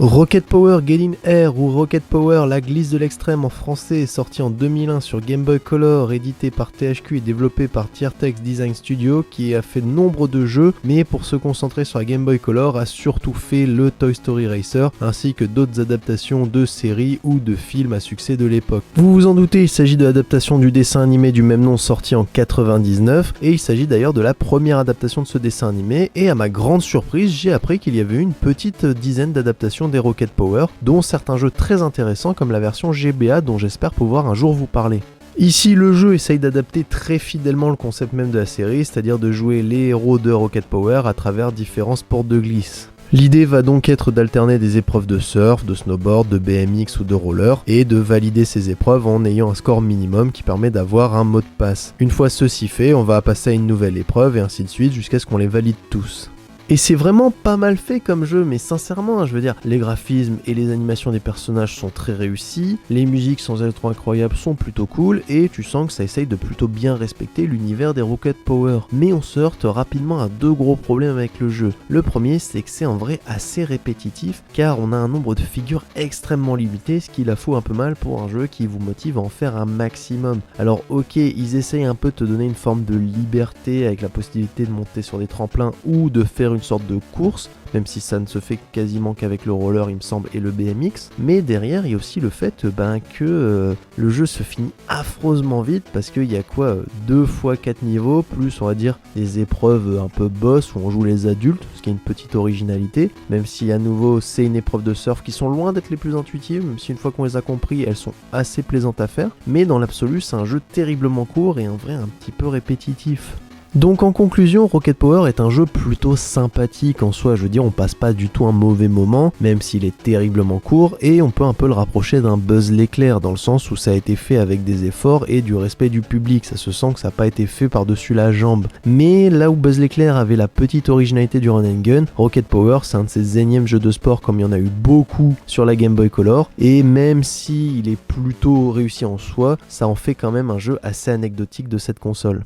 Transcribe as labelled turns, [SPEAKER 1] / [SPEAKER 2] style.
[SPEAKER 1] Rocket Power Get In Air ou Rocket Power La Glisse de l'Extrême en français est sorti en 2001 sur Game Boy Color, édité par THQ et développé par Tiertex Design Studio qui a fait nombre de jeux, mais pour se concentrer sur la Game Boy Color a surtout fait le Toy Story Racer ainsi que d'autres adaptations de séries ou de films à succès de l'époque. Vous vous en doutez, il s'agit de l'adaptation du dessin animé du même nom sorti en 99 et il s'agit d'ailleurs de la première adaptation de ce dessin animé et à ma grande surprise j'ai appris qu'il y avait eu une petite dizaine d'adaptations des Rocket Power, dont certains jeux très intéressants comme la version GBA dont j'espère pouvoir un jour vous parler. Ici, le jeu essaye d'adapter très fidèlement le concept même de la série, c'est-à-dire de jouer les héros de Rocket Power à travers différents sports de glisse. L'idée va donc être d'alterner des épreuves de surf, de snowboard, de BMX ou de roller et de valider ces épreuves en ayant un score minimum qui permet d'avoir un mot de passe. Une fois ceci fait, on va passer à une nouvelle épreuve et ainsi de suite jusqu'à ce qu'on les valide tous. Et c'est vraiment pas mal fait comme jeu, mais sincèrement, je veux dire, les graphismes et les animations des personnages sont très réussis, les musiques sans être trop incroyables sont plutôt cool, et tu sens que ça essaye de plutôt bien respecter l'univers des Rocket Power. Mais on se heurte rapidement à deux gros problèmes avec le jeu. Le premier, c'est que c'est en vrai assez répétitif, car on a un nombre de figures extrêmement limité, ce qui la fout un peu mal pour un jeu qui vous motive à en faire un maximum. Alors ok, ils essayent un peu de te donner une forme de liberté avec la possibilité de monter sur des tremplins ou de faire une sorte de course, même si ça ne se fait quasiment qu'avec le roller il me semble et le BMX, mais derrière il y a aussi le fait que le jeu se finit affreusement vite parce qu'il y a 2 fois 4 niveaux plus on va dire des épreuves un peu boss où on joue les adultes, ce qui est une petite originalité, même si à nouveau c'est une épreuve de surf qui sont loin d'être les plus intuitives, même si une fois qu'on les a compris elles sont assez plaisantes à faire, mais dans l'absolu c'est un jeu terriblement court et en vrai un petit peu répétitif. Donc en conclusion, Rocket Power est un jeu plutôt sympathique en soi, je veux dire on passe pas du tout un mauvais moment, même s'il est terriblement court, et on peut un peu le rapprocher d'un Buzz l'éclair, dans le sens où ça a été fait avec des efforts et du respect du public, ça se sent que ça n'a pas été fait par-dessus la jambe. Mais là où Buzz l'éclair avait la petite originalité du run and gun, Rocket Power c'est un de ces énièmes jeux de sport comme il y en a eu beaucoup sur la Game Boy Color, et même s'il est plutôt réussi en soi, ça en fait quand même un jeu assez anecdotique de cette console.